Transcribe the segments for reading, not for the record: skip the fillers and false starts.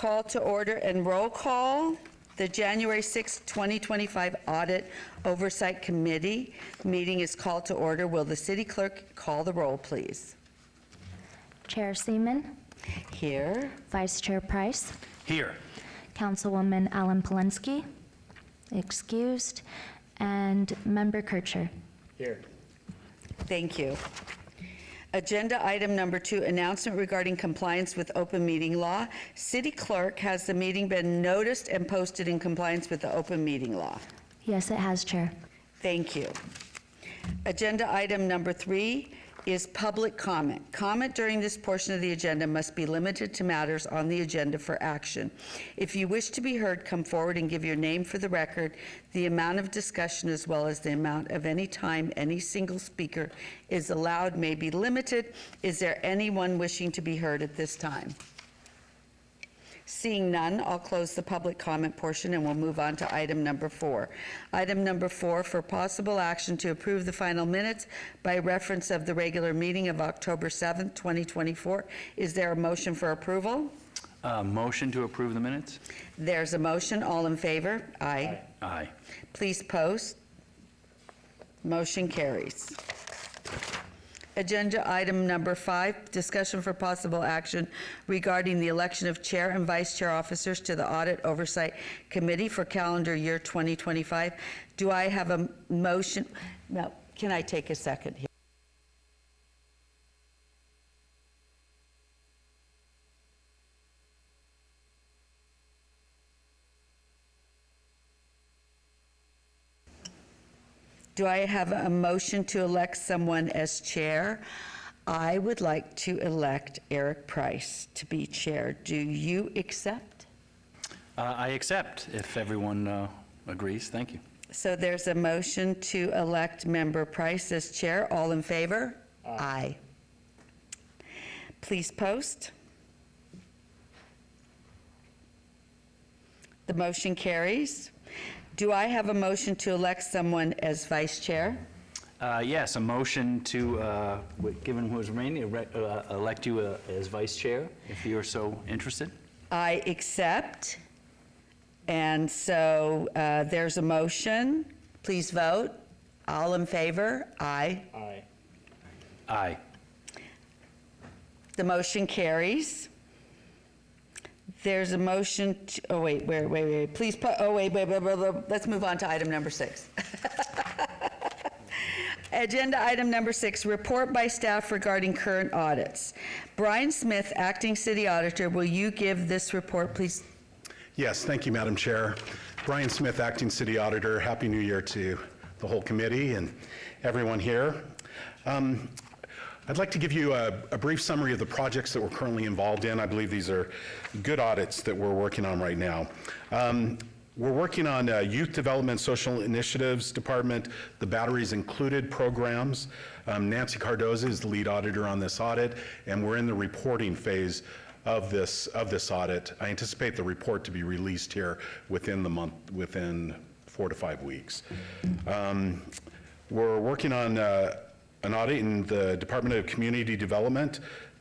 Call to order and roll call. The January 6, 2025 Audit Oversight Committee meeting is called to order. Will the city clerk call the roll, please? Chair Seaman. Here. Vice Chair Price. Here. Councilwoman Alan Polinsky. Excused. And Member Kircher. Here. Thank you. Agenda item number 2, announcement regarding compliance with open meeting law. City clerk, has the meeting been noticed and posted in compliance with the open meeting law? Yes, it has, Chair. Thank you. Agenda item number 3 is public comment. Comment during this portion of the agenda must be limited to matters on the agenda for action. If you wish to be heard, come forward and give your name for the record. The amount of discussion as well as the amount of any time any single speaker is allowed may be limited. Is there anyone wishing to be heard at this time? Seeing none, I'll close the public comment portion and we'll move on to item number 4. Item number 4, for possible action to approve the final minutes by reference of the regular meeting of October 7th, 2024. Is there a motion for approval? Motion to approve the minutes? There's a motion. All in favor? Aye. Aye. Please post. Motion carries. Agenda item number 5, discussion for possible action regarding the election of chair and vice chair officers to the Audit Oversight Committee for calendar year 2025. Do I have a motion? No, can I take a second here? Do I have a motion to elect someone as chair? I would like to elect Eric Price to be chair. Do you accept? I accept, if everyone agrees. Thank you. So there's a motion to elect Member Price as chair. All in favor? Aye. Please post. The motion carries. Do I have a motion to elect someone as vice chair? Yes, a motion to, given who is remaining, elect you as vice chair, if you're so interested. I accept. And so there's a motion. Please vote. All in favor? Aye. Aye. Aye. The motion carries. There's a motion to, oh wait, please put, oh wait, let's move on to item number 6. Agenda item number 6, report by staff regarding current audits. Brian Smith, acting city auditor, will you give this report, please? Yes, thank you, Madam Chair. Brian Smith, acting city auditor. Happy New Year to the whole committee and everyone here. I'd like to give you a brief summary of the projects that we're currently involved in. I believe these are good audits that we're working on right now. We're working on Youth Development Social Initiatives Department, the Batteries Included programs. Nancy Cardoza is the lead auditor on this audit, and we're in the reporting phase of this audit. I anticipate the report to be released here within the month, within 4 to 5 weeks. We're working on an audit in the Department of Community Development,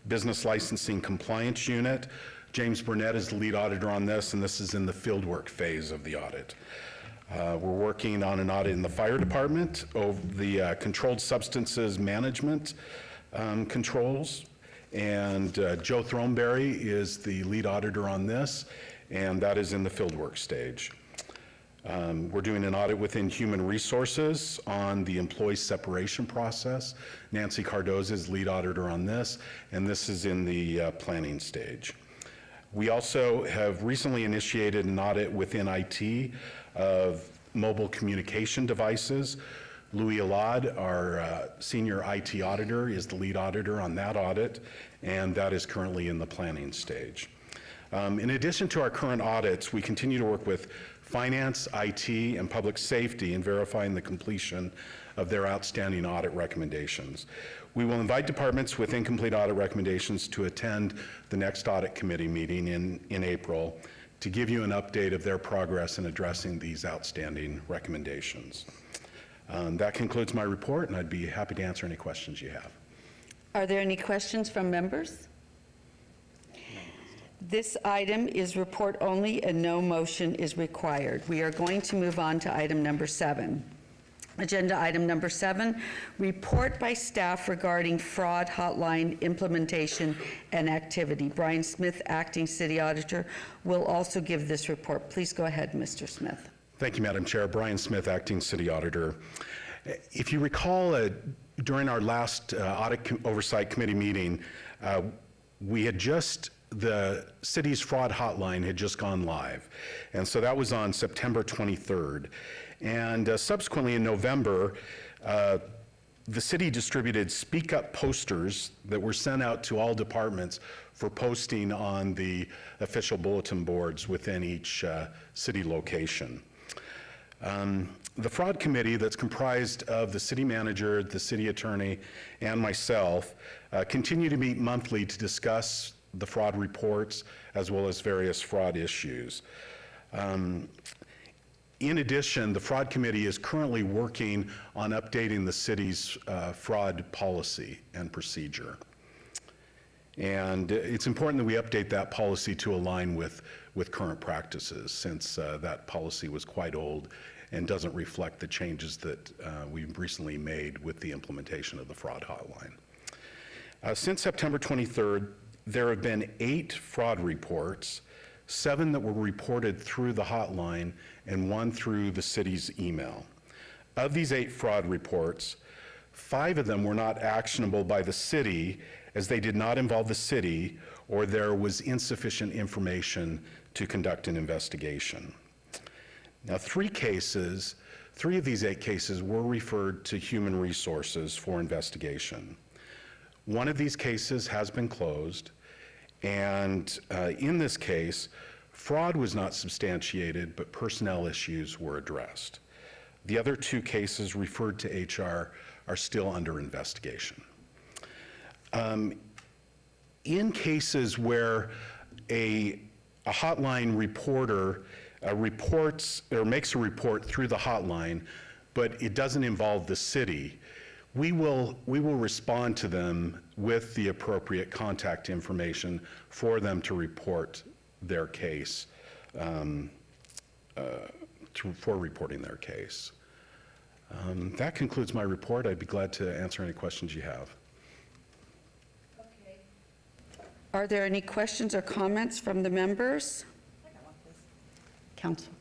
Business Licensing Compliance Unit. James Burnett is the lead auditor on this, and this is in the fieldwork phase of the audit. We're working on an audit in the fire department of the controlled substances management controls, and Joe Throneberry is the lead auditor on this, and that is in the fieldwork stage. We're doing an audit within human resources on the employee separation process. Nancy Cardoza is lead auditor on this, and this is in the planning stage. We also have recently initiated an audit within IT of mobile communication devices. Louis Alad, our senior IT auditor, is the lead auditor on that audit, and that is currently in the planning stage. In addition to our current audits, we continue to work with finance, IT, and public safety in verifying the completion of their outstanding audit recommendations. We will invite departments with incomplete audit recommendations to attend the next audit committee meeting in April to give you an update of their progress in addressing these outstanding recommendations. That concludes my report, and I'd be happy to answer any questions you have. Are there any questions from members? This item is report only and no motion is required. We are going to move on to item number 7. Agenda item number 7, report by staff regarding fraud hotline implementation and activity. Brian Smith, Acting City Auditor, will also give this report. Please go ahead, Mr. Smith. Thank you, Madam Chair. Brian Smith, Acting City Auditor. If you recall, during our last Audit Oversight Committee meeting, the city's fraud hotline had just gone live. And so that was on September 23rd. And subsequently in November, the city distributed Speak Up posters that were sent out to all departments for posting on the official bulletin boards within each city location. The fraud committee, that's comprised of the city manager, the city attorney, and myself, continue to meet monthly to discuss the fraud reports as well as various fraud issues. In addition, the fraud committee is currently working on updating the city's fraud policy and procedure. And it's important that we update that policy to align with current practices, since that policy was quite old and doesn't reflect the changes that we've recently made with the implementation of the fraud hotline. Since September 23rd, there have been 8 fraud reports, 7 that were reported through the hotline and 1 through the city's email. Of these 8 fraud reports, 5 of them were not actionable by the city, as they did not involve the city or there was insufficient information to conduct an investigation. Now, 3 of these 8 cases were referred to Human Resources for investigation. 1 of these cases has been closed, and in this case, fraud was not substantiated, but personnel issues were addressed. The other 2 cases referred to HR are still under investigation. In cases where a hotline reporter reports or makes a report through the hotline, but it doesn't involve the city, we will respond to them with the appropriate contact information for them to report their case, for reporting their case. That concludes my report. I'd be glad to answer any questions you have. Are there any questions or comments from the members? Council.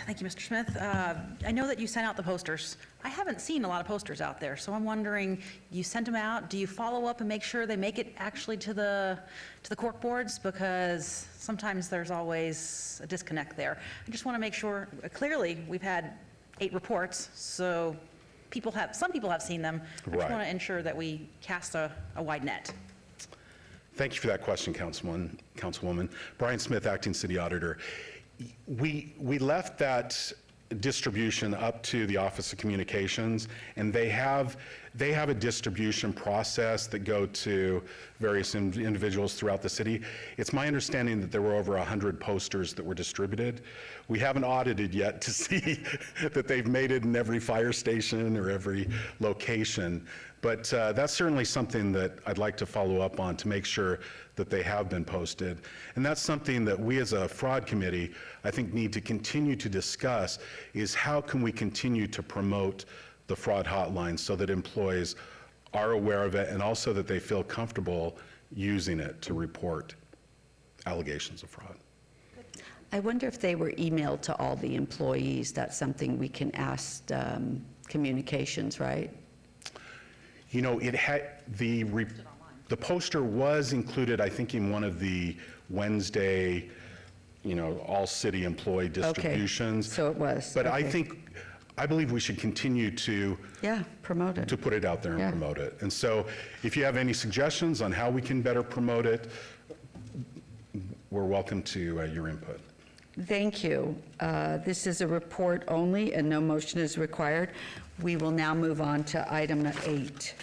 Thank you, Mr. Smith. I know that you sent out the posters. I haven't seen a lot of posters out there, so I'm wondering, you sent them out, do you follow up and make sure they make it actually to the cork boards? Because sometimes there's always a disconnect there. I just want to make sure, clearly, we've had 8 reports, so some people have seen them. I just want to ensure that we cast a wide net. Thank you for that question, Councilwoman. Brian Smith, Acting City Auditor. We left that distribution up to the Office of Communications, and they have a distribution process that go to various individuals throughout the city. It's my understanding that there were over 100 posters that were distributed. We haven't audited yet to see that they've made it in every fire station or every location, but that's certainly something that I'd like to follow up on to make sure that they have been posted. And that's something that we as a fraud committee, I think, need to continue to discuss, is how can we continue to promote the fraud hotline so that employees are aware of it and also that they feel comfortable using it to report allegations of fraud. I wonder if they were emailed to all the employees. That's something we can ask communications, right? You know, it had the poster was included, I think, in one of the Wednesday, all city employee distributions. Okay, so it was. But okay. I believe we should continue to promote it. To put it out there and promote it. And so, if you have any suggestions on how we can better promote it, we're welcome to your input. Thank you. This is a report only and no motion is required. We will now move on to item 8.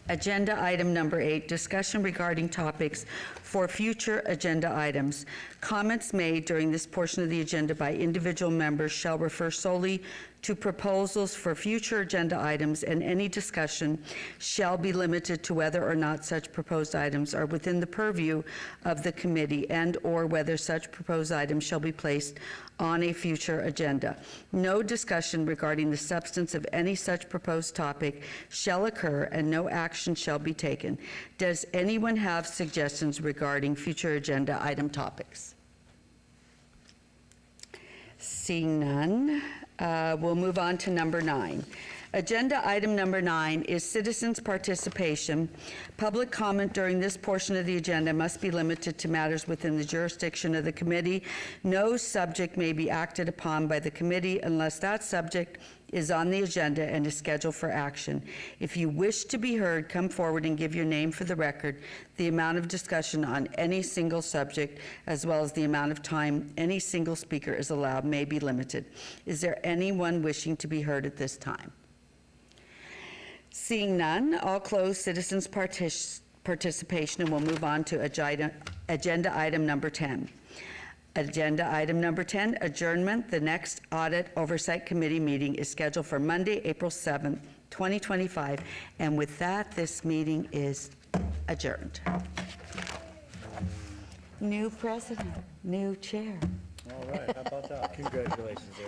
Agenda item number 8, discussion regarding topics for future agenda items. Comments made during this portion of the agenda by individual members shall refer solely to proposals for future agenda items, and any discussion shall be limited to whether or not such proposed items are within the purview of the committee and/or whether such proposed items shall be placed on a future agenda. No discussion regarding the substance of any such proposed topic shall occur, and no action shall be taken. Does anyone have suggestions regarding future agenda item topics? Seeing none, we'll move on to number 9. Agenda item number 9 is citizens' participation. Public comment during this portion of the agenda must be limited to matters within the jurisdiction of the committee. No subject may be acted upon by the committee unless that subject is on the agenda and is scheduled for action. If you wish to be heard, come forward and give your name for the record. The amount of discussion on any single subject, as well as the amount of time any single speaker is allowed, may be limited. Is there anyone wishing to be heard at this time? Seeing none, I'll close citizens' participation, and we'll move on to agenda item number 10. Agenda item number 10, adjournment. The next Audit Oversight Committee meeting is scheduled for Monday, April 7th, 2025. And with that, this meeting is adjourned. New president, new chair. All right, how about that? Congratulations, Eric.